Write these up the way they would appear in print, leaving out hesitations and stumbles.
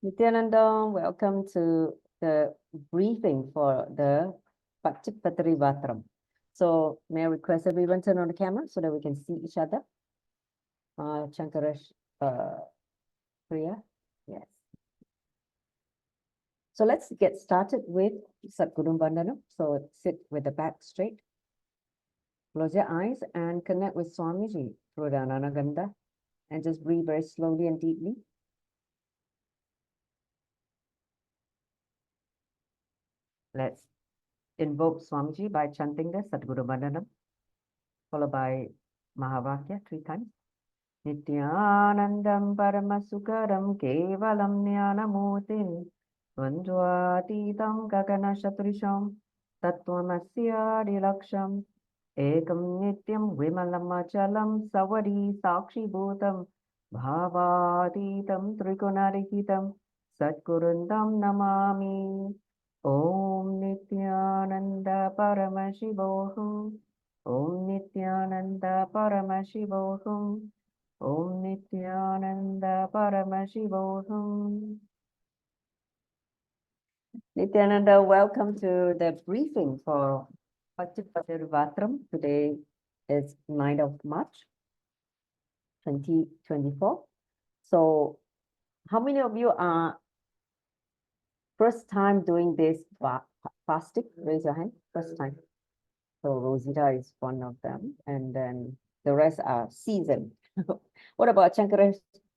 Nityananda, welcome to the briefing for the Pacchai Pattini Vratham. So may I request everyone turn on the camera so that we can see each other? Shankarash, Priya, yes. So let's get started with Satguru Vandanam. So sit with the back straight. Close your eyes and connect with Swamiji through the Ananagandha and just breathe very slowly and deeply. Let's invoke Swamiji by chanting the Satguru Vandanam, followed by Mahavakya 3 times. Nityanandam Paramasukaram Kevalam Jnanamutin Vandvatitam Gagana Shatrisham Tattvamasya Dilaksham Ekam Nityam Vimalamachalam Savadi Sakshi Bhutam Bhavatitam Trigunarihitam Satgurundam Namami Om Nityananda Paramashivoham Om Nityananda Paramashivoham Om Nityananda Paramashivoham. Nityananda, welcome to the briefing for Pacchai Pattini Vratham. Today is 9th of March, 2024. So, how many of you are first time doing this fasting? Raise your hand. First time. So Rosita is one of them, and then the rest are seasoned. What about Shankara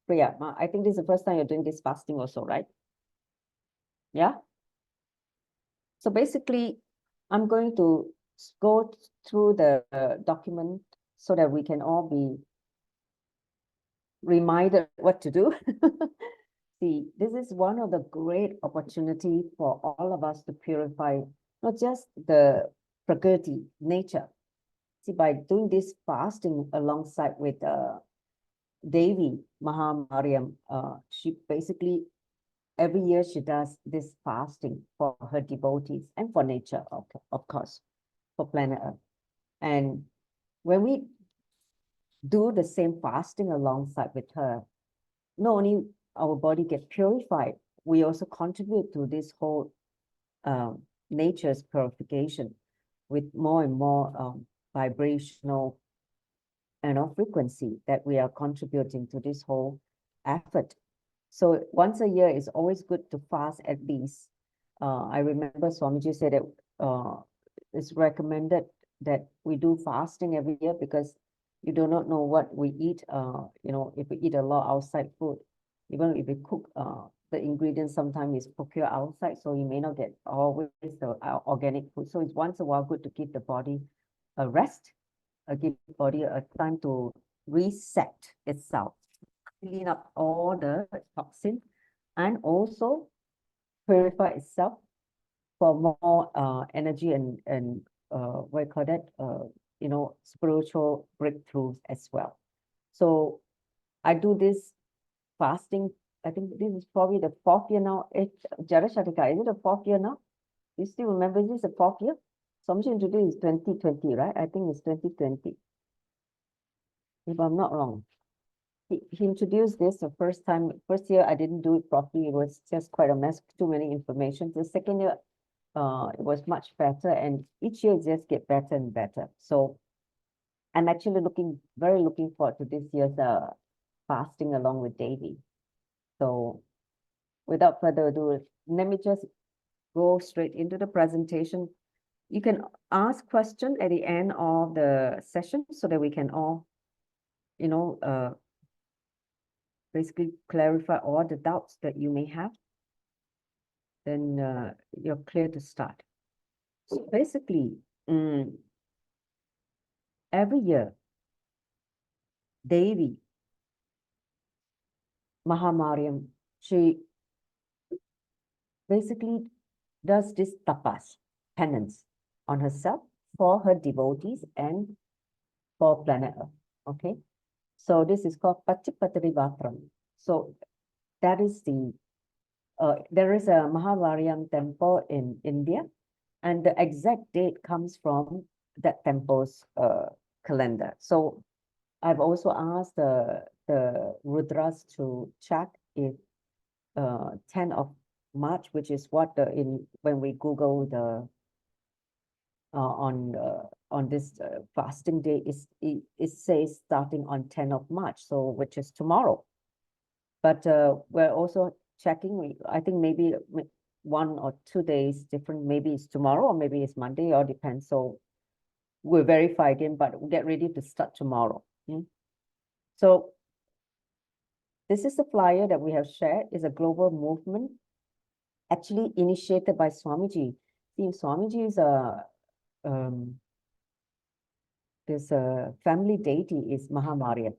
Priya? I think this is the first time you're doing this fasting also, right? Yeah. So basically, I'm going to go through the document so that we can all be reminded what to do. See, this is one of the great opportunity for all of us to purify not just the Prakriti, nature. See, by doing this fasting alongside with Devi Mahamariamman, she basically every year she does this fasting for her devotees and for nature, of course, for planet Earth. And when we do the same fasting alongside with her, not only our body get purified, we also contribute to this whole nature's purification with more and more vibrational frequency that we are contributing to this whole effort. So once a year is always good to fast at least. I remember Swamiji said that it's recommended that we do fasting every year because you do not know what we eat. If we eat a lot outside food, even if we cook, the ingredients sometimes is procured outside, so you may not get always the organic food. So it's once a while good to give the body a rest, give the body a time to reset itself, clean up all the toxin, and also purify itself for more energy and what you call that, spiritual breakthroughs as well. So I do this fasting. I think this is probably the 4th year now. Jarashatika, is it the 4th year now? You still remember this is the 4th year? Something today is 2020, right? I think it's 2020. If I'm not wrong. He introduced this the first time. First year, I didn't do it properly. It was just quite a mess, too many information. The second year, it was much better. And each year, it just get better and better. So I'm actually very looking forward to this year's fasting along with Devi. So without further ado, let me just go straight into the presentation. You can ask questions at the end of the session so that we can all, basically clarify all the doubts that you may have. Then you're clear to start. So basically, every year, Devi Mahamariamman, she basically does this tapas, penance, on herself, for her devotees, and for planet Earth. Okay, so this is called Pacchai Pattini Vratham. So that is there is a Mahamari temple in India, and the exact date comes from that temple's calendar. So I've also asked the Rudras to check if 10th of March, which is what when we Google the on this fasting day, it says starting on 10th of March, so which is tomorrow. But we're also checking. I think maybe 1 or 2 days different. Maybe it's tomorrow or maybe it's Monday, or depends. So we'll verify again, but we'll get ready to start tomorrow. So this is the flyer that we have shared. It's a global movement, actually initiated by Swamiji. See, Swamiji is this family deity is Mahamari Amman.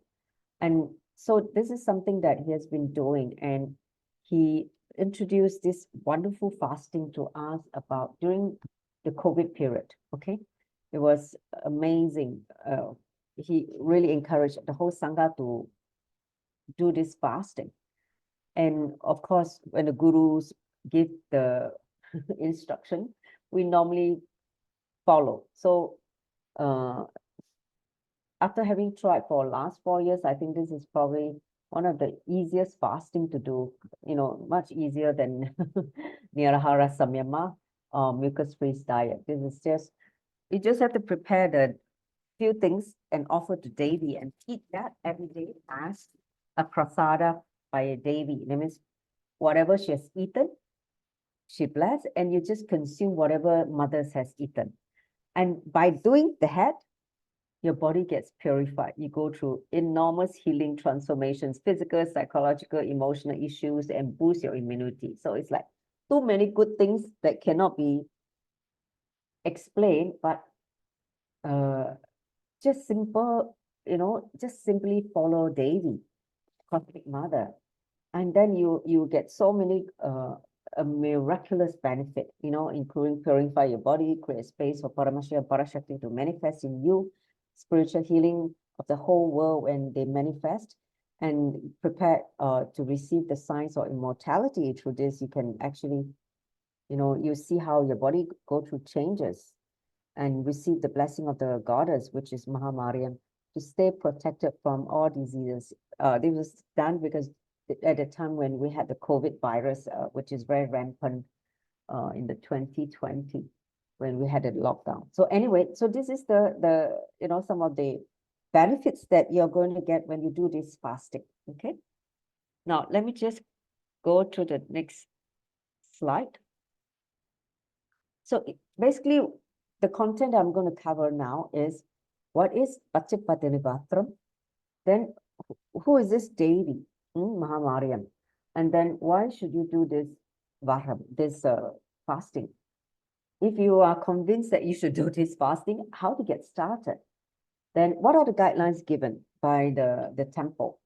And so this is something that he has been doing, and he introduced this wonderful fasting to us about during the COVID period. Okay, it was amazing. He really encouraged the whole Sangha to do this fasting. And of course, when the gurus give the instruction, we normally follow. So after having tried for the last 4 years, I think this is probably one of the easiest fasting to do, much easier than Nirahara Samyama or mucus-free diet. This is just, you just have to prepare the few things and offer to Devi and eat that every day as a prasada by a Devi. That means whatever she has eaten, she bless, and you just consume whatever mothers has eaten. And by doing that, your body gets purified. You go through enormous healing transformations, physical, psychological, emotional issues, and boost your immunity. So it's like too many good things that cannot be explained, but just simple, just simply follow Devi, Cosmic Mother. And then you get so many a miraculous benefit, including purify your body, create space for Paramashiva and Parashakti to manifest in you, spiritual healing of the whole world when they manifest, and prepare to receive the signs of immortality. Through this, you can actually, you see how your body go through changes and receive the blessing of the goddess, which is Mahamari Amman, to stay protected from all diseases. This was done because at the time when we had the COVID virus, which is very rampant in the 2020, when we had a lockdown. So anyway, so this is the some of the benefits that you're going to get when you do this fasting. Okay. Now let me just go to the next slide. So basically, the content I'm going to cover now is what is Pacchai Pattini Vratham, then who is this Devi, Mahamari Amman, and then why should you do this Vratham, this fasting? If you are convinced that you should do this fasting, how to get started? Then what are the guidelines given by the temple?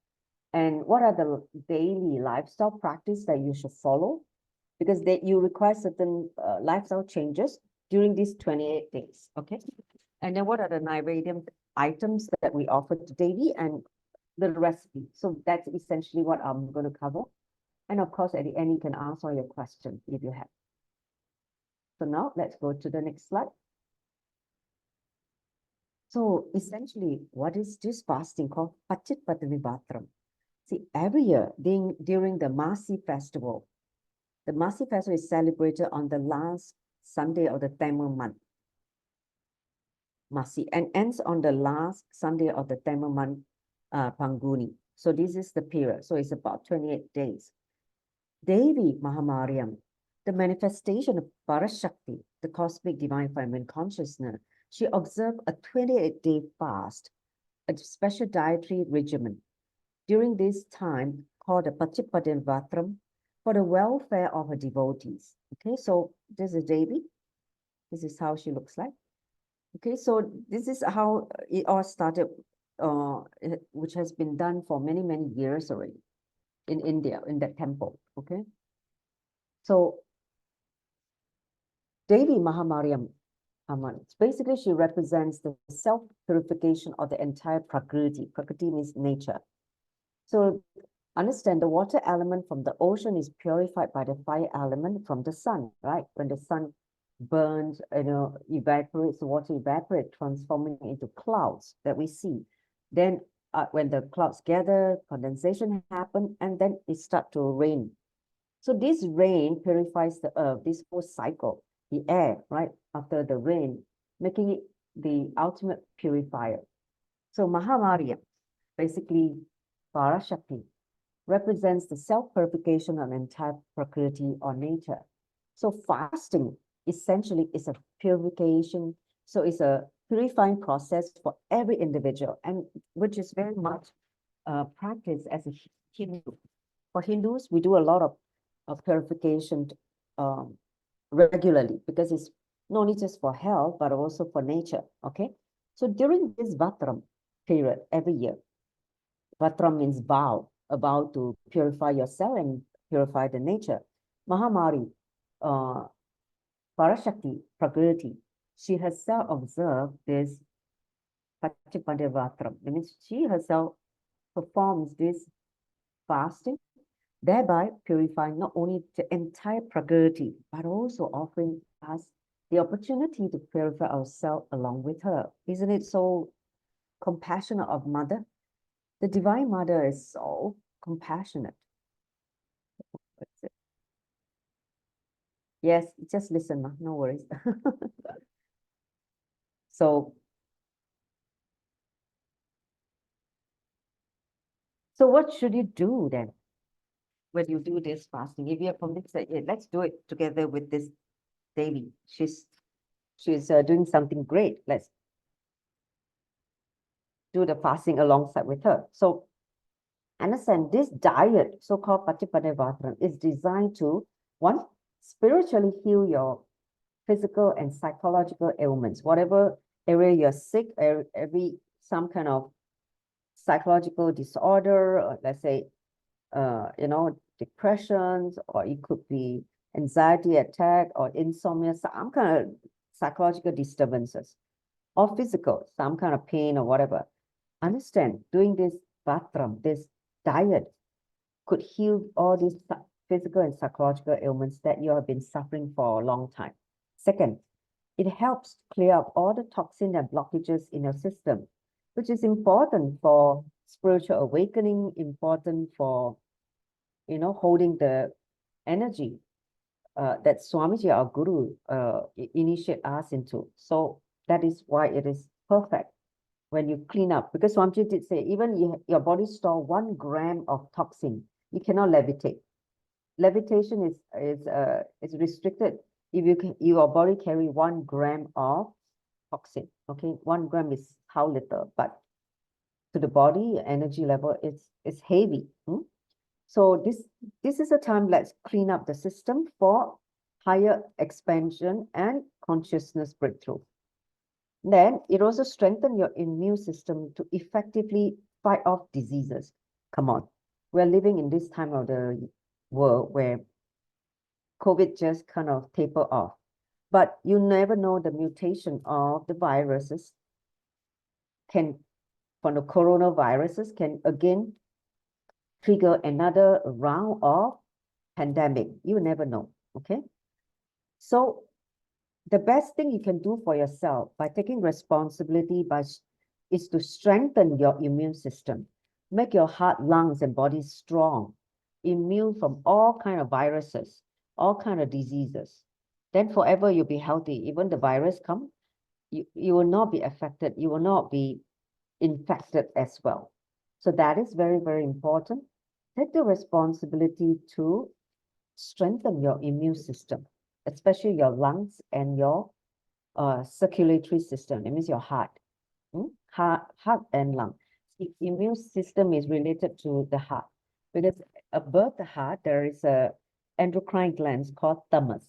And what are the daily lifestyle practice that you should follow? Because you require certain lifestyle changes during these 28 days, okay? And then what are the Naivedam items that we offer to Devi and the recipe? So that's essentially what I'm going to cover. And of course, at the end, you can ask all your questions if you have. So now let's go to the next slide. So essentially, what is this fasting called Pacchai Pattini Vratham? See, every year during the Masi festival, the Masi festival is celebrated on the last Sunday of the Tamil month, Masi, and ends on the last Sunday of the Tamil month, Panguni. So this is the period. So it's about 28 days. Devi Mahamariamman, the manifestation of Parashakti, the cosmic divine feminine consciousness, she observed a 28-day fast, a special dietary regimen. During this time, called the Pacchai Pattini Vratham, for the welfare of her devotees. Okay, so this is Devi. This is how she looks like. Okay, so this is how it all started, which has been done for many, many years already in India, in that temple. Okay, so Devi Mahamariamman, basically she represents the self-purification of the entire Prakriti. Prakriti means nature. So understand the water element from the ocean is purified by the fire element from the sun, right? When the sun burns, evaporates, the water evaporates, transforming into clouds that we see. Then when the clouds gather, condensation happens, and then it starts to rain. So this rain purifies the earth, this whole cycle, the air, right, after the rain, making it the ultimate purifier. So Mahamari, basically Parashakti, represents the self-purification of entire Prakriti or nature. So fasting essentially is a purification. So it's a purifying process for every individual, and which is very much practiced as a Hindu. For Hindus, we do a lot of purification regularly because it's not only just for health, but also for nature, okay? So during this Vatram period every year, Vatram means vow, a vow to purify yourself and purify the nature. Mahamari, Parashakti, Prakriti, she herself observed this Pacchai Pattini Vratham. That means she herself performs this fasting, thereby purifying not only the entire Prakriti, but also offering us the opportunity to purify ourselves along with her. Isn't it so compassionate of Mother? The Divine Mother is so compassionate. Yes, just listen, no worries. So what should you do then when you do this fasting? If you're from this, let's do it together with this Devi. She's doing something great. Let's do the fasting alongside with her. So understand this diet, so-called Pacchai Pattini Vratham, is designed to, one, spiritually heal your physical and psychological ailments. Whatever area you're sick, some kind of psychological disorder, or let's say, depressions, or it could be anxiety attack or insomnia, some kind of psychological disturbances, or physical, some kind of pain or whatever. Understand, doing this Vatram, this diet, could heal all these physical and psychological ailments that you have been suffering for a long time. Second, it helps clear up all the toxin and blockages in your system, which is important for spiritual awakening, important for, holding the energy that Swamiji, our Guru, initiate us into. So that is why it is perfect when you clean up. Because Swamiji did say, even your body store 1 gram of toxin, you cannot levitate. Levitation is restricted if your body carry 1 gram of toxin. Okay, 1 gram is how little, but to the body energy level, it's heavy. So this is a time, let's clean up the system for higher expansion and consciousness breakthrough. Then it also strengthens your immune system to effectively fight off diseases. Come on, we're living in this time of the world where COVID just kind of taper off, but you never know the mutation of the viruses from the coronaviruses can again trigger another round of pandemic. You never know, okay? So the best thing you can do for yourself by taking responsibility is to strengthen your immune system, make your heart, lungs, and body strong, immune from all kind of viruses, all kind of diseases. Then forever you'll be healthy. Even the virus come, you will not be affected. You will not be infected as well. So that is very, very important. Take the responsibility to strengthen your immune system, especially your lungs and your circulatory system. That means your heart, heart and lung. The immune system is related to the heart because above the heart there is a endocrine gland called thymus.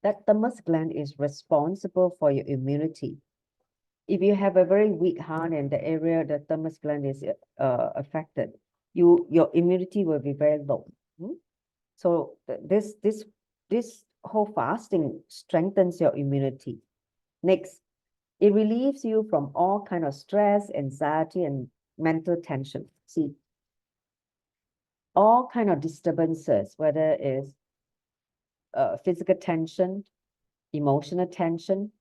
That thymus gland is responsible for your immunity. If you have a very weak heart and the area the thymus gland is affected, your immunity will be very low. So this whole fasting strengthens your immunity. Next, it relieves you from all kind of stress, anxiety, and mental tension. See, all kind of disturbances, whether it's physical tension, emotional tension,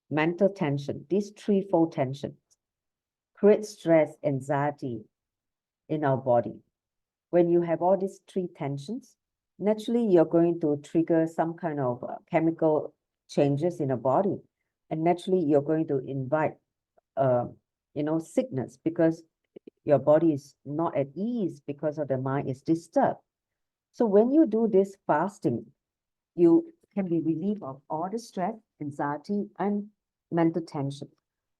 mental tension, these threefold tensions create stress, anxiety in our body. When you have all these 3 tensions, naturally you're going to trigger some kind of chemical changes in the body. And naturally you're going to invite, sickness, because your body is not at ease because of the mind is disturbed. So when you do this fasting, you can be relieved of all the stress, anxiety, and mental tension,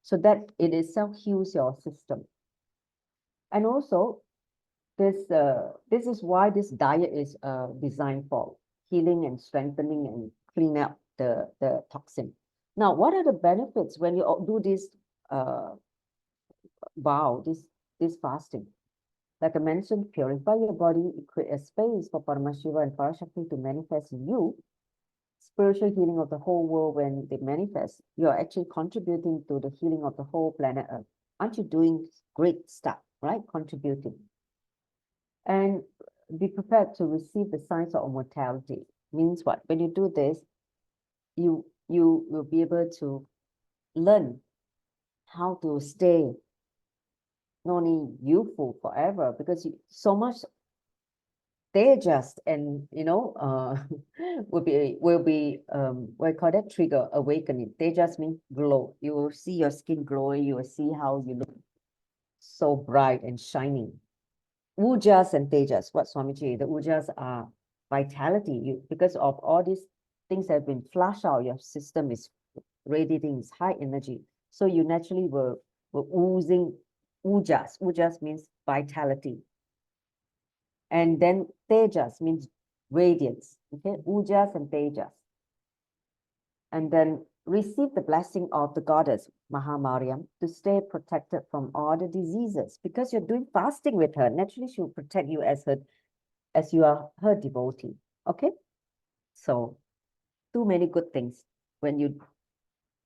so that it itself heals your system. And also, this is why this diet is designed for healing and strengthening and clean up the toxin. Now, what are the benefits when you do this this fasting? Like I mentioned, purify your body, create a space for Paramashiva and Parashakti to manifest in you. Spiritual healing of the whole world, when they manifest, you're actually contributing to the healing of the whole planet Earth. Aren't you doing great stuff, right? Contributing. And be prepared to receive the signs of mortality. Means what? When you do this, you will be able to learn how to stay not only youthful forever, because so much tejas and will be what you call that, trigger awakening. Tejas means glow. You will see your skin glowing. You will see how you look so bright and shining. Ujas and tejas, what Swamiji, the ujas are vitality. Because of all these things that have been flushed out, your system is radiating, is high energy. So you naturally were oozing ujas. Ujas means vitality. And then tejas means radiance. Okay, ujas and tejas. And then receive the blessing of the goddess Mahamari to stay protected from all the diseases. Because you're doing fasting with her, naturally she will protect you as you are her devotee. Okay, so too many good things when you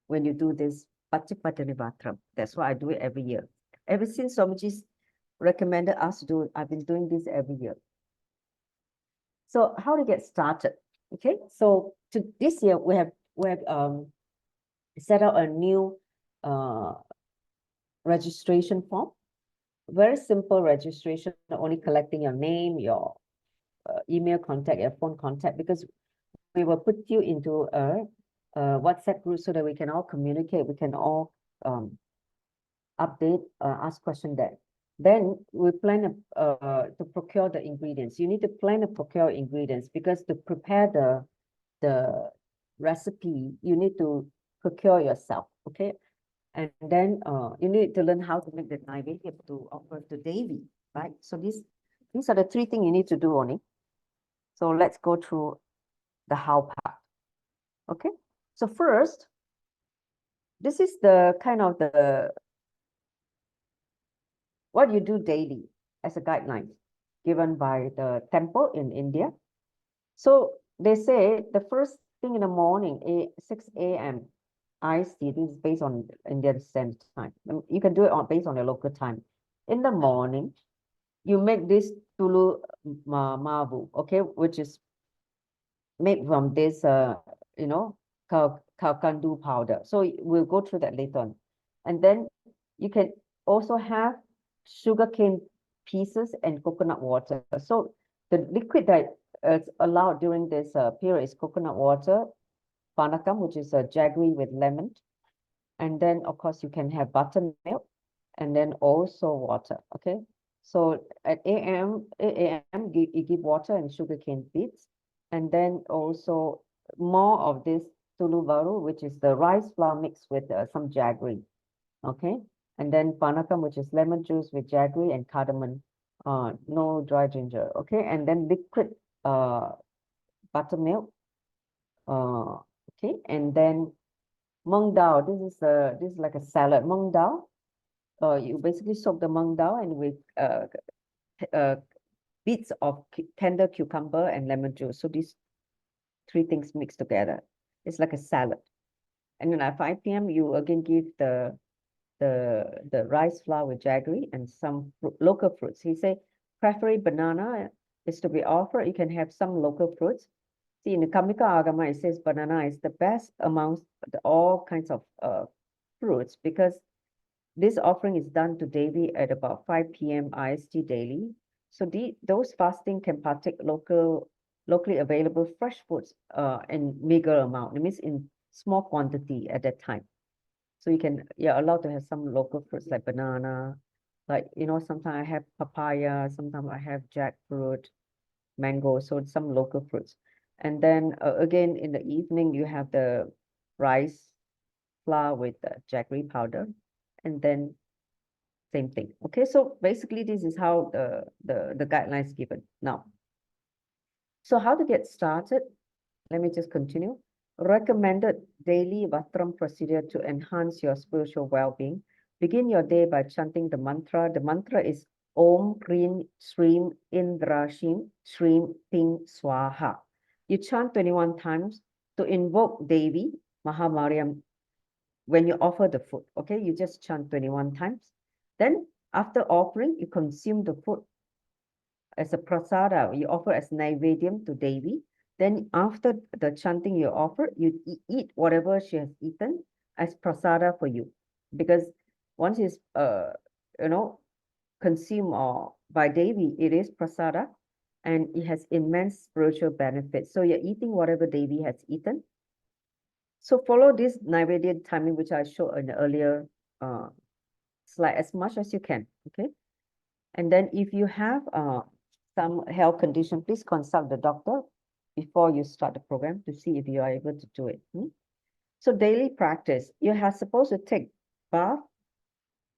do this Pacchai Pattini Vratham. That's why I do it every year. Ever since Swamiji's recommended us to do it, I've been doing this every year. So how to get started? Okay, so this year we have set out a new registration form. Very simple registration, only collecting your name, your email contact, your phone contact, because we will put you into a WhatsApp group so that we can all communicate, we can all update, ask question there. Then we plan to procure the ingredients. You need to plan to procure ingredients, because to prepare the recipe, you need to procure yourself, okay? And then you need to learn how to make the naivedya to offer to Devi, right? So these are the three things you need to do only. So let's go through the how part, okay? So first, this is the kind of what you do daily as a guideline given by the temple in India. So they say the first thing in the morning, 6 a.m. IST, this is based on Indian Standard Time. You can do it based on your local time. In the morning, you make this tulu mavu, okay, which is made from this, kalkandu powder. So we'll go through that later on. And then you can also have sugarcane pieces and coconut water. So the liquid that is allowed during this period is coconut water, panakam, which is a jaggery with lemon. And then, of course, you can have buttermilk and then also water, okay? So at 8 a.m., you give water and sugarcane bits. And then also more of this tulu varu, which is the rice flour mixed with some jaggery, okay? And then panakam, which is lemon juice with jaggery and cardamom, no dry ginger, okay? And then liquid buttermilk, okay? And then mung dal, this is like a salad. Mung dal, you basically soak the mung dal and with bits of tender cucumber and lemon juice. So these three things mixed together. It's like a salad. And then at 5 p.m. you again give the rice flour with jaggery and some local fruits. He say preferably banana is to be offered. You can have some local fruits. See, in the Kamika Agama, it says banana is the best amongst all kinds of fruits, because this offering is done to Devi at about 5 p.m. IST daily. So those fasting can partake local locally available fresh foods in bigger amount. It means in small quantity at that time. So you can, you're allowed to have some local fruits like banana, like, you know, sometimes I have papaya, sometimes I have jackfruit, mango, so some local fruits. And then again, in the evening, you have the rice flour with the jaggery powder, and then same thing. Okay, so basically this is how the guidelines given. Now, so how to get started? Let me just continue. Recommended daily Vatram procedure to enhance your spiritual well-being. Begin your day by chanting the mantra. The mantra is Om Krim Shrim Indrashim Shrim Ping Swaha. You chant 21 times to invoke Devi Mahamariamman when you offer the food. Okay, you just chant 21 times. Then after offering, you consume the food as a prasada. You offer as naivedyam to Devi. Then after the chanting you offer, you eat whatever she has eaten as prasada for you. Because once it's, you know, consumed or by Devi, it is prasada and it has immense spiritual benefits. So you're eating whatever Devi has eaten. So follow this naivedya timing, which I showed in the earlier slide, as much as you can, okay? And then if you have some health condition, please consult the doctor before you start the program to see if you are able to do it. So daily practice, you are supposed to take bath,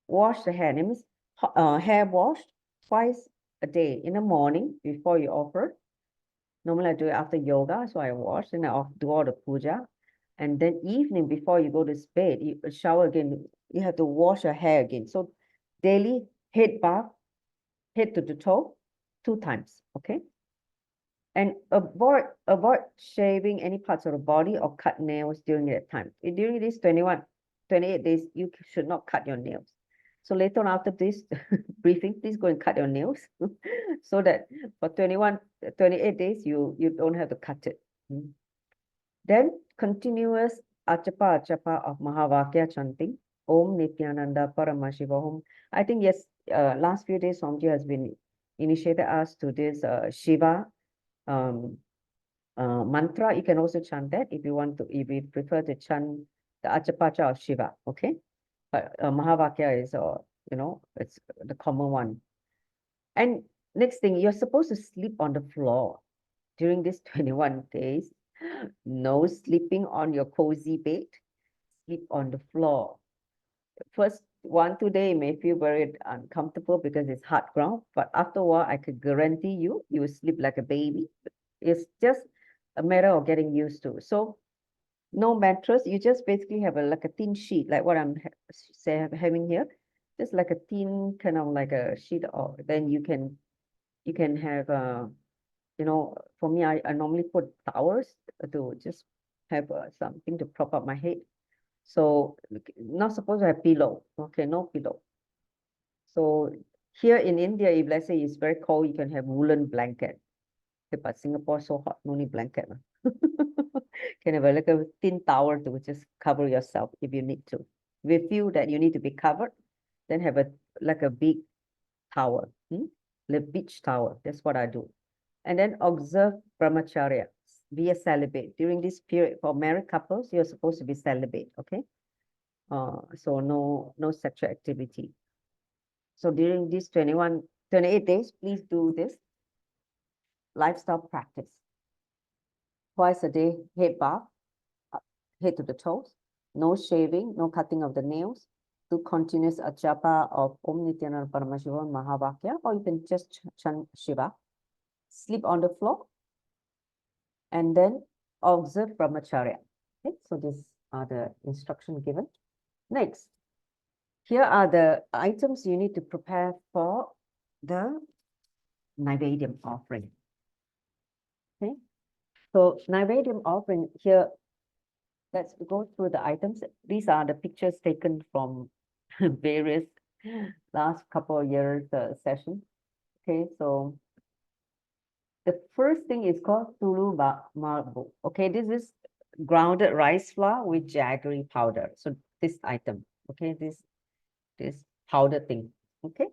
wash the hair. It means hair washed twice a day, in the morning before you offer. Normally I do it after yoga, so I wash and I do all the puja. And then evening before you go to bed, you shower again, you have to wash your hair again. So daily head bath, head to the toe, 2 times, okay? And avoid shaving any parts of the body or cut nails during that time. During these 28 days, you should not cut your nails. So later on after this briefing, please go and cut your nails so that for 28 days, you don't have to cut it. Then continuous achapa of Mahavakya chanting. Om Nityananda Paramashiva Om. I think yes, last few days Somji has been initiated us to this Shiva mantra. You can also chant that if you want to, if you prefer to chant the Achapacha of Shiva, okay? But Mahavakya is, you know, it's the common one. And next thing, you're supposed to sleep on the floor during these 21 days. No sleeping on your cozy bed. Sleep on the floor. First 1-2 days may feel very uncomfortable because it's hard ground, but after a while, I could guarantee you, you will sleep like a baby. It's just a matter of getting used to. So no mattress, you just basically have like a thin sheet, like what I'm having here, just like a thin kind of like a sheet, or then you can have you know, for me, I normally put towels to just have something to prop up my head. So not supposed to have pillow. Okay, no pillow. So here in India, if let's say it's very cold, you can have woolen blanket. Okay, but Singapore so hot, no need blanket. Can have like a thin towel to just cover yourself if you need to. If you feel that you need to be covered, then have a like a big towel, the beach towel. That's what I do. And then observe brahmacharya. Be a celibate. During this period, for married couples, you're supposed to be celibate, okay? So no sexual activity. So during these 28 days, please do this lifestyle practice. Twice a day, head bath, head to the toes, no shaving, no cutting of the nails, do continuous achapa of Om Nityananda Paramashiva Mahavakya, or you can just chant Shiva. Sleep on the floor, and then observe brahmacharya. Okay, so these are the instructions given. Next, here are the items you need to prepare for the naivedyam offering. Okay, so naivedyam offering here, let's go through the items. These are the pictures taken from various last couple of years session. Okay, so the first thing is called tulu marbu. Okay, this is grounded rice flour with jaggery powder. So this item, okay, this powder thing. Okay,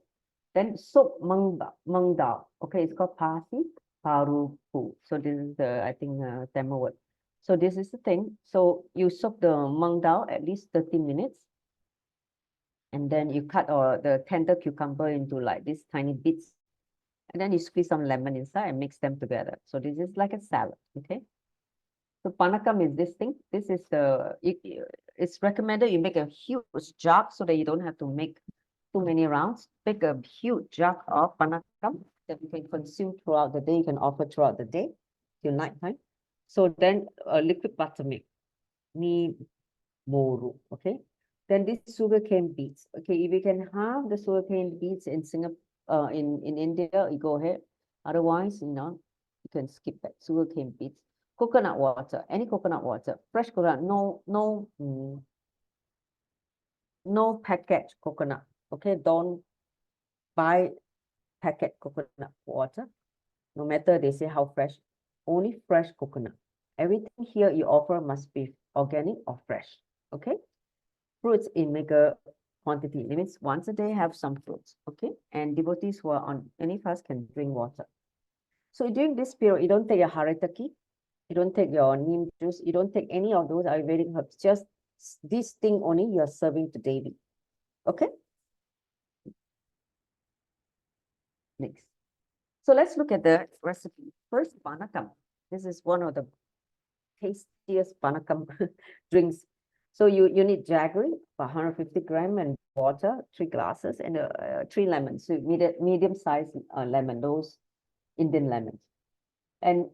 then soap mung dal. Okay, it's called pasi. Parupu. So this is the, I think, Tamil word. So this is the thing. So you soak the mung dal at least 30 minutes. And then you cut the tender cucumber into like these tiny bits. And then you squeeze some lemon inside and mix them together. So this is like a salad, okay? So panakam is this thing. This is it's recommended you make a huge jug so that you don't have to make too many rounds. Make a huge jug of panakam that you can consume throughout the day. You can offer throughout the day till night time. So then liquid buttermilk, ni moru, okay? Then this sugarcane beets. Okay, if you can have the sugarcane beets in Singapore, in India, you go ahead. Otherwise, you can skip that sugarcane beets. Coconut water, any coconut water, fresh coconut, no packaged coconut. Okay, don't buy packet coconut water, no matter they say how fresh, only fresh coconut. Everything here you offer must be organic or fresh. Okay, fruits in meager quantity. It means once a day have some fruits. Okay, and devotees who are on any fast can drink water. So during this period, you don't take your haritaki, you don't take your neem juice, you don't take any of those Ayurvedic herbs, just this thing only you are serving to Devi. Okay? Next. So let's look at the recipe. First, panakam. This is one of the tastiest panakam drinks. So you need jaggery, 150 grams, and water, 3 glasses, and 3 lemons. So medium-sized lemon, those Indian lemons. And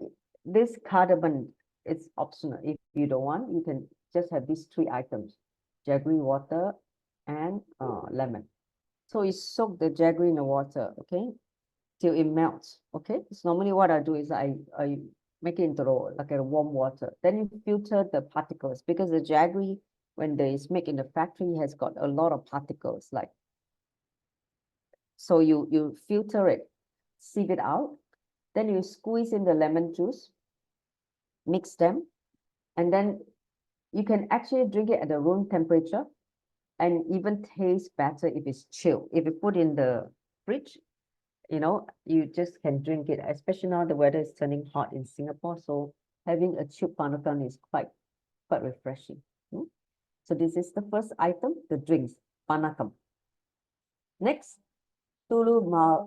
this cardamom, it's optional. If you don't want, you can just have these 3 items: jaggery, water, and lemon. So you soak the jaggery in the water, okay, till it melts. Okay, so normally what I do is I make it into like a warm water. Then you filter the particles, because the jaggery, when they is made in the factory, has got a lot of particles. Like, so you filter it, sieve it out. Then you squeeze in the lemon juice, mix them, and then you can actually drink it at the room temperature and even taste better if it's chilled. If you put in the fridge, you just can drink it, especially now the weather is turning hot in Singapore. So having a chilled panakam is quite refreshing. So this is the first item, the drinks, panakam. Next, tulu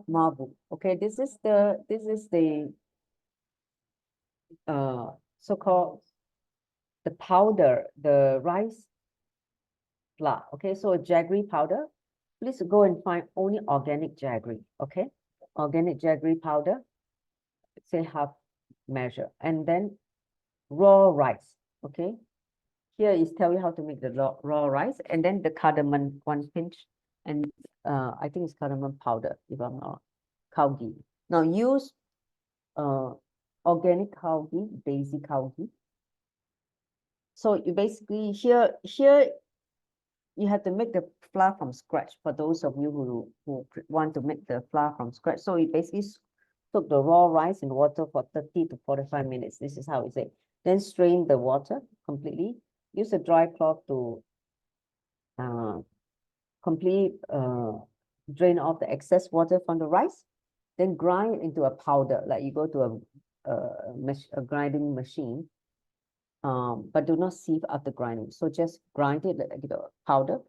mabu. Okay, this is the so-called the powder, the rice flour. Okay, so a jaggery powder. Please go and find only organic jaggery. Okay, organic jaggery powder, say half measure, and then raw rice. Okay, here is tell you how to make the raw rice, and then the cardamom 1 pinch, and I think it's cardamom powder, if I'm not wrong. Cow ghee. Now use organic cow ghee, daisy cow ghee. So you basically here you have to make the flour from scratch for those of you who want to make the flour from scratch. So you basically soak the raw rice in water for 30 to 45 minutes. This is how it's said. Then strain the water completely. Use a dry cloth to completely drain off the excess water from the rice. Then grind into a powder, like you go to a grinding machine. But do not sieve after grinding. So just grind it like the powder,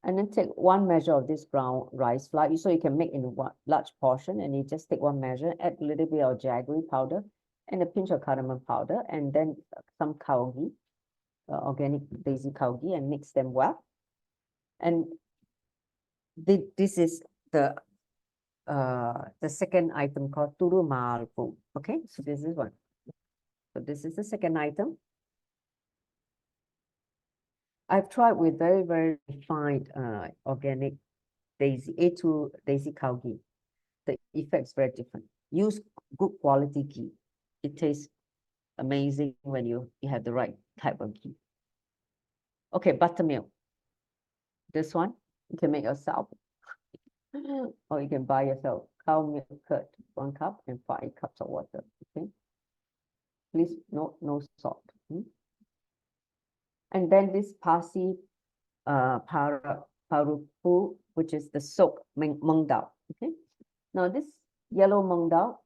and then take 1 measure of this brown rice flour. So you can make in one large portion, and you just take 1 measure, add a little bit of jaggery powder and a pinch of cardamom powder, and then some cow ghee, organic daisy cow ghee, and mix them well. And this is the second item called turu malpu. Okay, so this is one. So this is the second item. I've tried with very, very refined organic A2 daisy cow ghee. The effect's very different. Use good quality ghee. It tastes amazing when you have the right type of ghee. Okay, buttermilk. This one you can make yourself, or you can buy yourself. Cow milk curd, 1 cup, and 5 cups of water. Okay. Please no salt. And then this pasi parupu, which is the soaked mung dal. Okay. Now this yellow mung dal,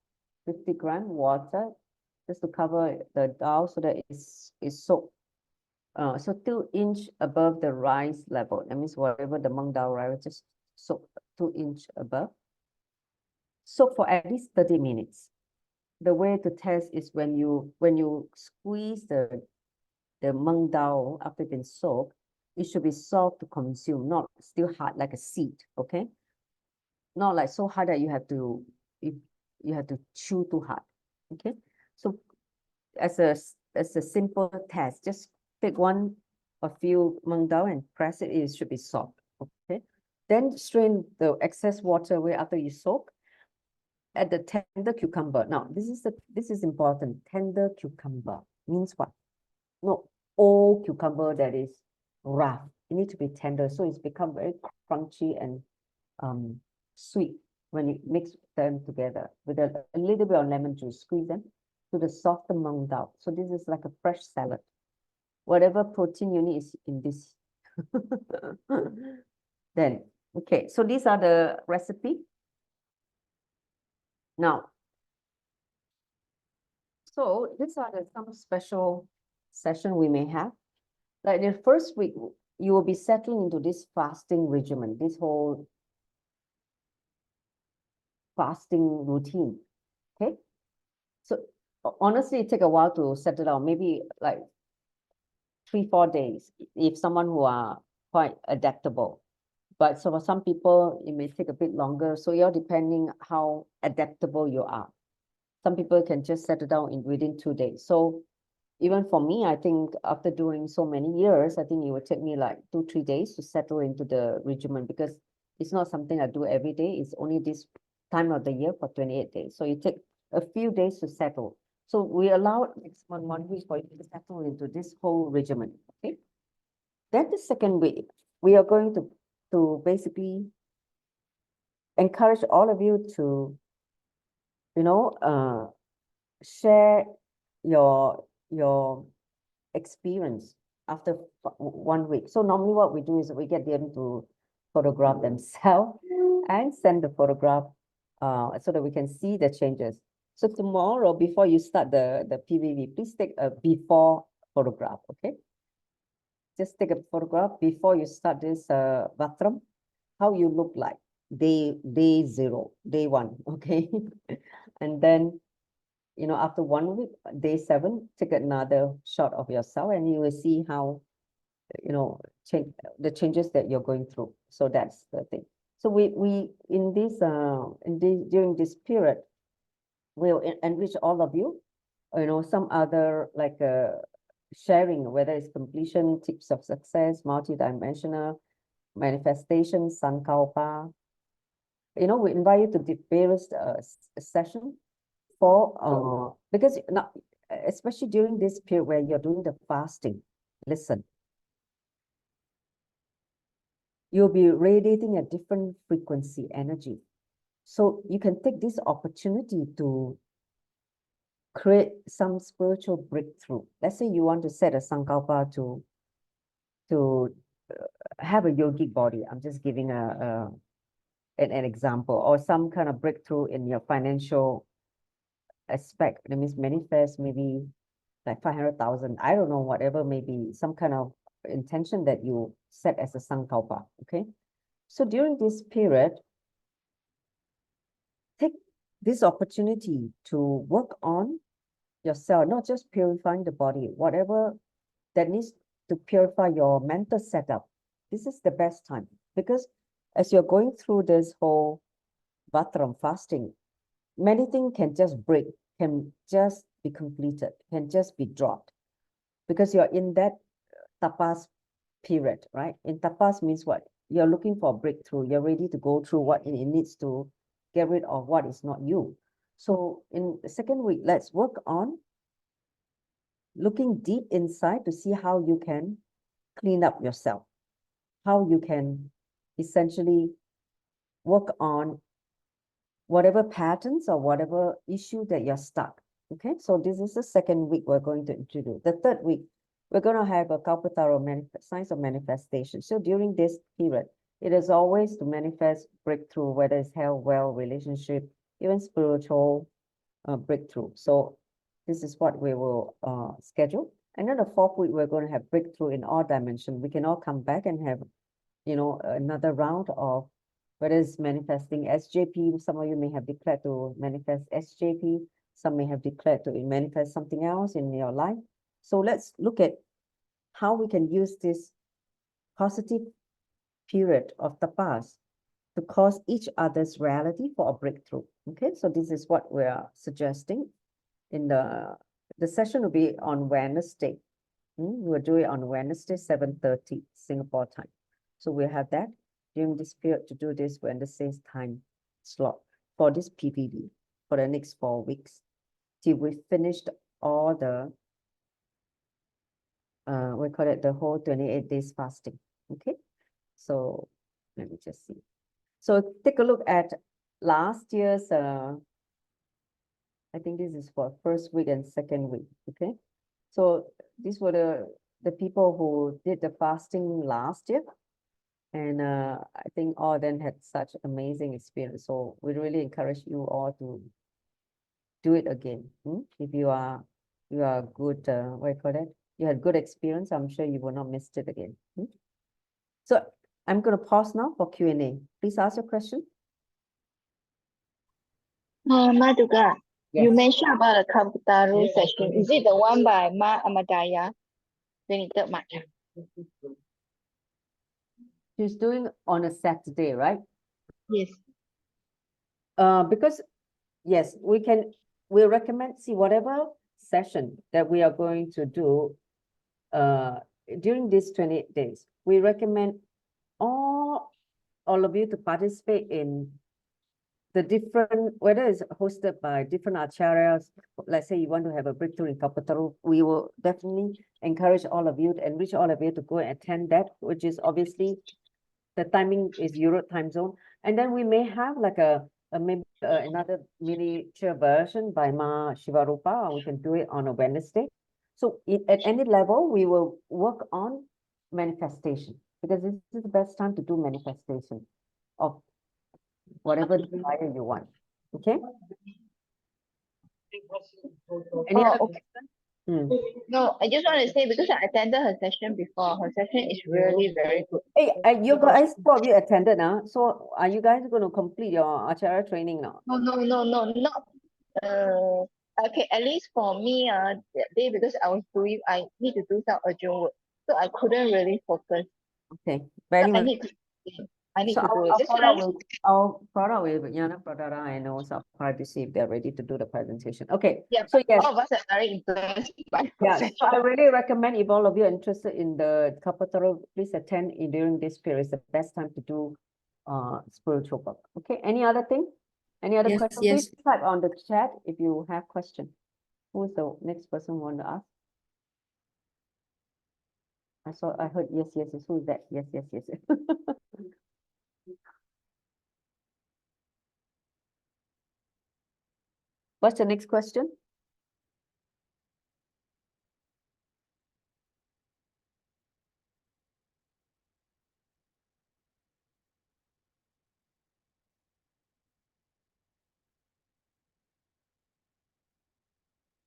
50 gram water just to cover the dao so that it's soaked. So 2 inch above the rise level. That means whatever the Meng Dao, right, just soak 2 inch above. Soak for at least 30 minutes. The way to test is when you squeeze the Meng Dao after it's been soaked, it should be soft to consume, not still hard like a seed, okay? Not like so hard that you have to chew too hard, okay? So as a simple test, just take a few Meng Dao and press it. It should be soft, okay? Then strain the excess water away after you soak. Add the tender cucumber. Now, this is important. Tender cucumber means what? No, old cucumber that is rough. It needs to be tender, so it's become very crunchy and sweet when you mix them together with a little bit of lemon juice. Squeeze them to the softer Meng Dao. So this is like a fresh salad. Whatever protein you need is in this. Then, okay, so these are the recipe. Now, so these are some special session we may have. Like the first week, you will be settling into this fasting regimen, this whole fasting routine, okay? So honestly, it take a while to settle down, maybe like 3-4 days, if someone who are quite adaptable. But so for some people, it may take a bit longer. So you're depending how adaptable you are. Some people can just settle down within 2 days. So even for me, I think after doing so many years, I think it would take me like 2-3 days to settle into the regimen, because it's not something I do every day. It's only this time of the year for 28 days. So you take a few days to settle. So we allow maximum 1 week for you to settle into this whole regimen, okay? Then the second week, we are going to basically encourage all of you to, share your experience after 1 week. So normally what we do is we get them to photograph themselves and send the photograph so that we can see the changes. So tomorrow, before you start the PVV, please take a before photograph, okay? Just take a photograph before you start this Vatram, how you look like day 0, day 1, okay? And then, after 1 week, day 7, take another shot of yourself and you will see how, change the changes that you're going through. So that's the thing. So we in this during this period, we'll enrich all of you, some other like sharing, whether it's completion, tips of success, multidimensional manifestation, sankalpa. We invite you to the various session for because now, especially during this period where you're doing the fasting, listen, you'll be radiating a different frequency energy. So you can take this opportunity to create some spiritual breakthrough. Let's say you want to set a sankalpa to have a yogic body. I'm just giving an example, or some kind of breakthrough in your financial aspect. That means manifest maybe like 500,000. I don't know, whatever, maybe some kind of intention that you set as a sankalpa. Okay. So during this period, take this opportunity to work on yourself, not just purifying the body, whatever that needs to purify your mental setup. This is the best time, because as you're going through this whole Vatram fasting, many things can just break, can just be completed, can just be dropped, because you're in that tapas period, right? In tapas means what? You're looking for a breakthrough. You're ready to go through what it needs to get rid of what is not you. So in the second week, let's work on looking deep inside to see how you can clean up yourself, how you can essentially work on whatever patterns or whatever issue that you're stuck. Okay, so this is the second week we're going to introduce. The third week, we're going to have a Kalpataro signs of manifestation. So during this period, it is always to manifest breakthrough, whether it's health, wealth, relationship, even spiritual breakthrough. So this is what we will schedule. And then the 4th week, we're going to have breakthrough in all dimensions. We can all come back and have, another round of whether it's manifesting SJP. Some of you may have declared to manifest SJP. Some may have declared to manifest something else in your life. So let's look at how we can use this positive period of the past to cause each other's reality for a breakthrough. Okay, so this is what we are suggesting. In the session will be on Wednesday. We'll do it on Wednesday, 7:30 Singapore time. So we'll have that during this period to do this Wednesday's time slot for this PPD for the next 4 weeks till we finished all the we call it the whole 28 days fasting. Okay, so let me just see. So take a look at last year's I think this is for first week and second week. Okay, so these were the people who did the fasting last year, and I think all of them had such amazing experience. So we really encourage you all to do it again. If you are good, what do you call that? You had good experience, I'm sure you will not miss it again. So I'm going to pause now for Q&A. Please ask your question. Maduga, Yes. you mentioned about the Kalpataru session. Is it the one by Ma Amadaya, 23rd March? She's doing on a Saturday, right? Yes. Because yes, we recommend, see, whatever session that we are going to do during these 28 days, we recommend all of you to participate in the different, whether it's hosted by different acharyas. Let's say you want to have a breakthrough in Kalpataru, we will definitely encourage all of you to enrich all of you to go and attend that, which is obviously the timing is Europe time zone. And then we may have like maybe another miniature version by Ma Shivarupa, or we can do it on a Wednesday. So at any level, we will work on manifestation, because this is the best time to do manifestation of whatever desire you want. Okay? Any other okay. question? No, I just want to say, because I attended her session before, her session is really very good. Hey, you guys, two of you attended now. So are you guys going to complete your Acharya training now? No, not. Okay, at least for me, that day, because I need to do some urgent work, so I couldn't really focus. Okay, but So anyway. I need So to do it. I'll follow with Yana Pradara and also to see if they're ready to do the presentation. Okay. Yeah, so yes. all of us are very impressed by Yeah, so I really recommend, if all of you are interested in the Kalpataru, please attend during this period. It's the best time to do spiritual work. Okay, any other thing? Any other questions? Please type on the chat if you have questions. Who is the next person want to ask? I heard yes. Who is that? Yes. What's the next question?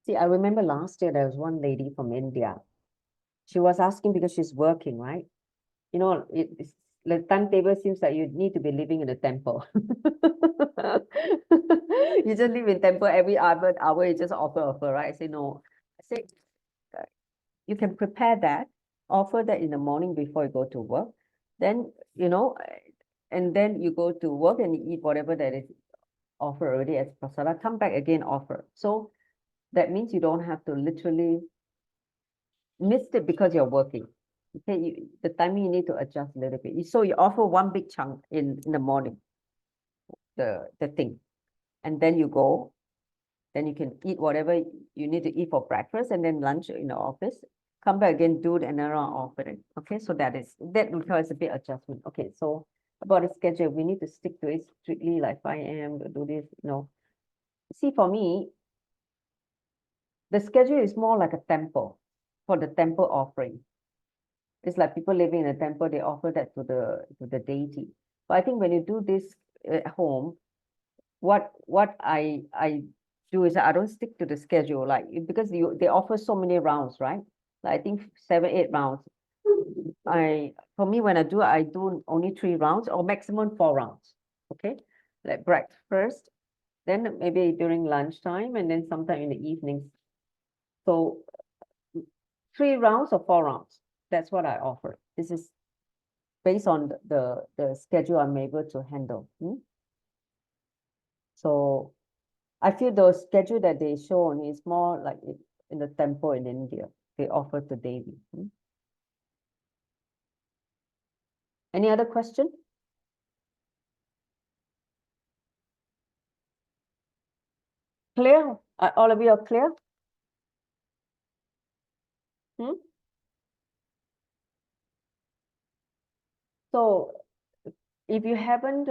See, I remember last year there was one lady from India. She was asking because she's working, right? You know, the timetable seems like you need to be living in a temple. You just live in temple every hour, you just offer, right? I say, no. I say, you can prepare that, offer that in the morning before you go to work. Then, and then you go to work and you eat whatever that is offered already as prasada, come back again, offer. So that means you don't have to literally miss it because you're working. Okay, the timing you need to adjust a little bit. So you offer one big chunk in the morning, the thing, and then you go, then you can eat whatever you need to eat for breakfast, and then lunch in the office, come back again, do another offering. Okay, so that requires a bit adjustment. Okay, so about the schedule, we need to stick to it strictly, like 5 a.m. to do this. See, for me, the schedule is more like a temple, for the temple offering. It's like people living in a temple, they offer that to the deity. But I think when you do this at home, what I do is I don't stick to the schedule, like because they offer so many rounds, right? Like I think 7, 8 rounds. For me, when I do only 3 rounds or maximum 4 rounds. Okay, like breakfast, then maybe during lunchtime, and then sometime in the evenings. So 3 rounds or 4 rounds. That's what I offer. This is based on the schedule I'm able to handle. So I feel the schedule that they show is more like in the temple in India. They offer to Devi. Any other question? Clear? All of you are clear? So if you haven't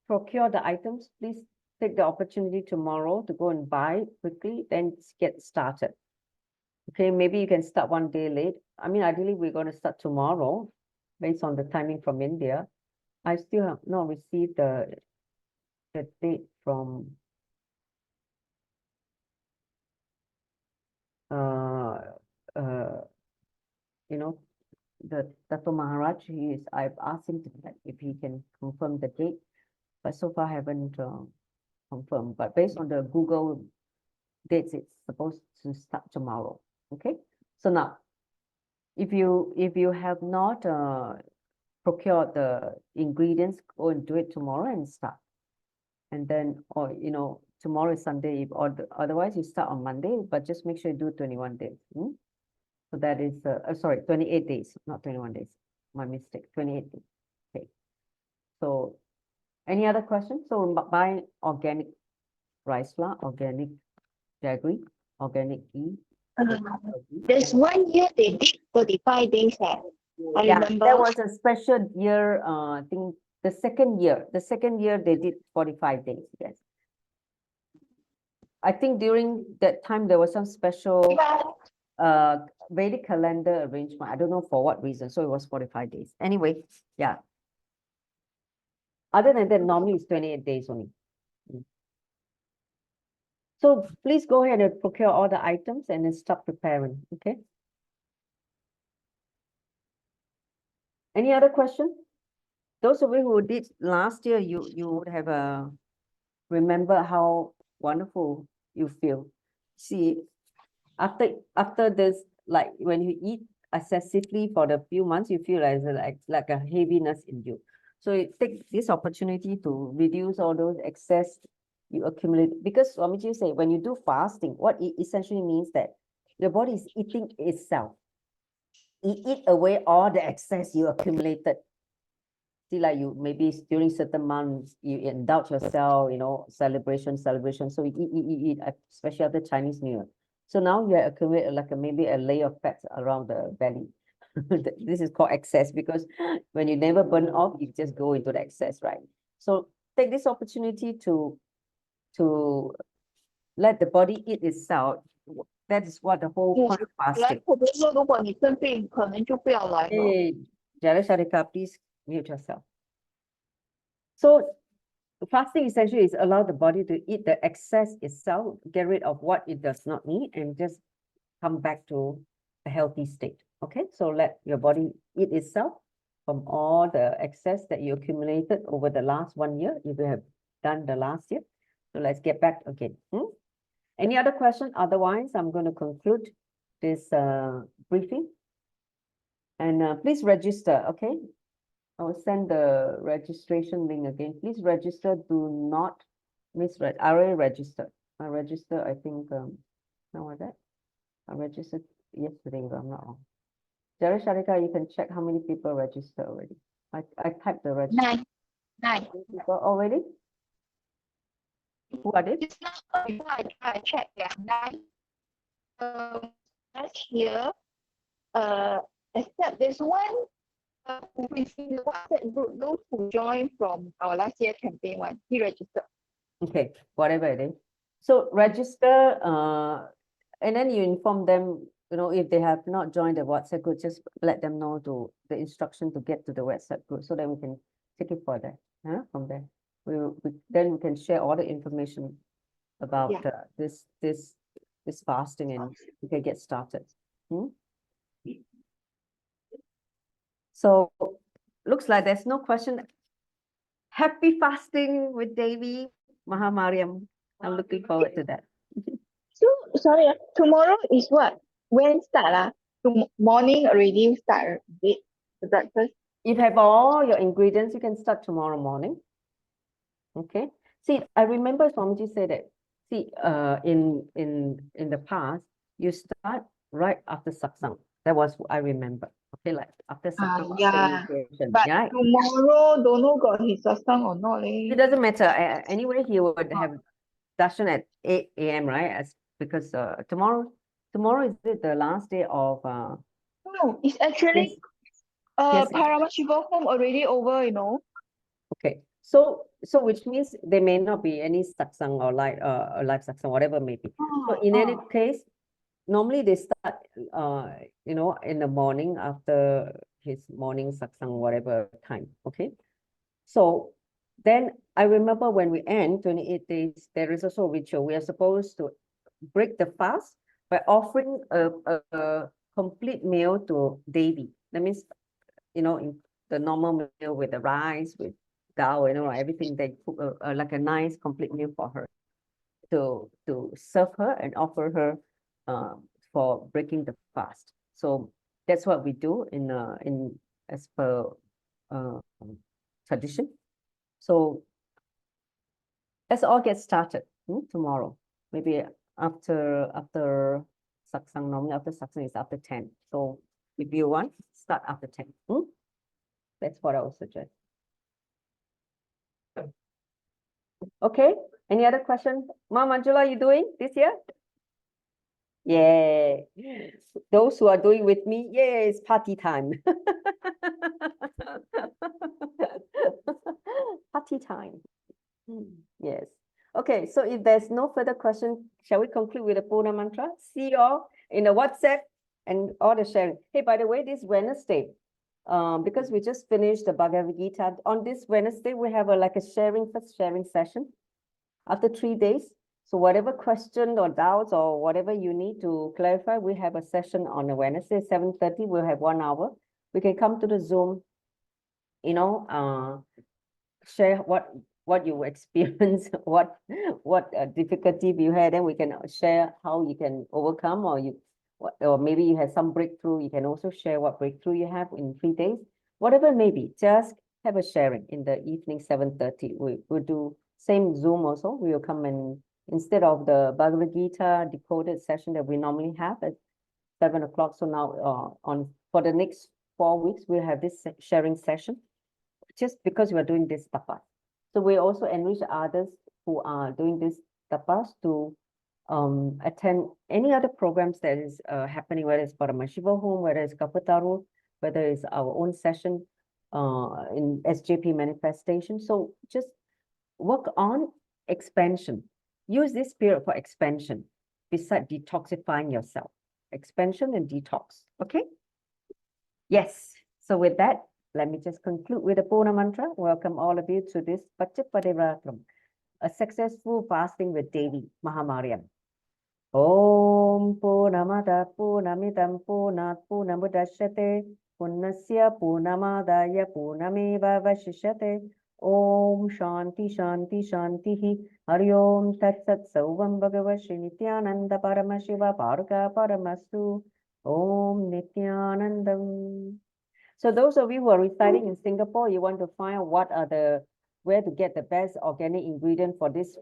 procured the items, please take the opportunity tomorrow to go and buy quickly, then get started. Okay, maybe you can start 1 day late. I mean, ideally, we're going to start tomorrow based on the timing from India. I still have not received the date from you know, the Tato Maharaj. I've asked him if he can confirm the date, but so far haven't confirmed. But based on the Google dates, it's supposed to start tomorrow. Okay, so now if you have not procured the ingredients, go and do it tomorrow and start. And then, or tomorrow is Sunday, or otherwise you start on Monday, but just make sure you do 21 days. So that is sorry, 28 days, not 21 days. My mistake, 28 days. Okay. So any other questions? So buy organic rice flour, organic jaggery, organic ghee. There's 1 year they did 45 days. I remember. There was a special year, I think the second year they did 45 days, yes. I think during that time there was some special Vedic calendar arrangement. I don't know for what reason, so it was 45 days. Anyway, yeah. Other than that, normally it's 28 days only. So please go ahead and procure all the items and then start preparing, okay? Any other question? Those of you who did last year, you would have remember how wonderful you feel. See, after this, like when you eat excessively for the few months, you feel like a heaviness in you. So you take this opportunity to reduce all those excess you accumulate. Because Swamiji say, when you do fasting, what it essentially means that your body is eating itself. You eat away all the excess you accumulated. See, like you maybe during certain months you indulge yourself, celebration. So you eat, especially after Chinese New Year. So now you accumulate like maybe a layer of fat around the belly. This is called excess, because when you never burn off, you just go into the excess, right? So take this opportunity to let the body eat itself. That is what the whole point of fasting. Hey, Jarasharika, please mute yourself. So fasting essentially is allow the body to eat the excess itself, get rid of what it does not need, and just come back to a healthy state. Okay, so let your body eat itself from all the excess that you accumulated over the last 1 year, if you have done the last year. So let's get back again. Any other question? Otherwise, I'm going to conclude this briefing. And please register, okay? I will send the registration link again. Please register. Do not misregister. I already registered. I registered, I think, how was that? I registered yesterday, if I'm not wrong. Jerry Sharika, you can check how many people registered already. I typed the register. Nine. People already? Who are they? Just now, before I check, 9. That's here. Except there's one who is in the WhatsApp group, those who joined from our last year campaign one. He registered. Okay, whatever it is. So register, and then you inform them, if they have not joined the WhatsApp group, just let them know the instruction to get to the WhatsApp group so that we can take it further. From there. Then we can share all the information about Yeah. this fasting, and we can get started. So looks like there's no question. Happy fasting with Devi Mahamariamman. I'm looking forward to that. So sorry, tomorrow is what? When start morning already start the breakfast. If you have all your ingredients, you can start tomorrow morning. Okay. See, I remember Swamiji said that. See, in the past, you start right after satsang. That was what I remember. Okay, like after satsang, after Yeah. initiation. But Yeah. tomorrow don't know got his satsang or not It leh. doesn't matter. Anyway, he would have darshan at 8 a.m. right? Because tomorrow is it the last day of No, it's actually yes. Paramashiva home already over, you know. Okay. So which means there may not be any satsang or live satsang, whatever may be. So in any case, normally they start in the morning after his morning satsang, whatever time. Okay. So then I remember when we end 28 days, there is also a ritual. We are supposed to break the fast by offering a complete meal to Devi. That means, in the normal meal with the rice, with dal, everything they cook like a nice complete meal for her to serve her and offer her for breaking the fast. So that's what we do in as per tradition. So let's all get started tomorrow. Maybe after satsang. Normally after satsang is after 10. So if you want, start after 10. That's what I would suggest. Okay. Any other questions? Mom, Angela, you doing this year? Yeah. Those who are doing with me, yeah, it's party time. Party time. Yes. Okay, so if there's no further question, shall we conclude with the Purna mantra? See you all in the WhatsApp and all the sharing. Hey, by the way, this Wednesday, because we just finished the Bhagavad Gita, on this Wednesday, we have first sharing session after 3 days. So whatever question or doubts or whatever you need to clarify, we have a session on a Wednesday, 7:30, we'll have 1 hour. We can come to the Zoom, share what you experience, what difficulty you had, and we can share how you can overcome, or maybe you had some breakthrough. You can also share what breakthrough you have in 3 days, whatever it may be. Just have a sharing in the evening, 7:30. We'll do same Zoom also. We will come, and instead of the Bhagavad Gita decoded session that we normally have at 7 o'clock, so now for the next 4 weeks, we'll have this sharing session, just because we are doing this tapas. So we also enrich others who are doing this tapas to attend any other programs that is happening, whether it's Paramashiva home, whether it's Kapataru, whether it's our own session in SJP manifestation. So just work on expansion. Use this period for expansion beside detoxifying yourself. Expansion and detox. Okay? Yes. So with that, let me just conclude with the Purna mantra. Welcome all of you to this Pacchai Pattini Vratham, a successful fasting with Devi Mahamariamman. Om Purnamada Purnamidam Purnat Purnamudachyate Purnasya Purnamadaya Purnameva Vashishyate. Om Shanti Shanti Shanti Hari Om Tat Sat Sarvam Bhagavashi Nityananda Paramashiva Paraka Paramastu. Om Nityanandam. So those of you who are residing in Singapore, you want to find out where to get the best organic ingredient for this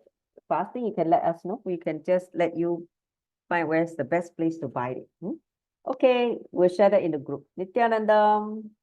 fasting, you can let us know. We can just let you find where's the best place to buy it. Okay, we'll share that in the group. Nityanandam.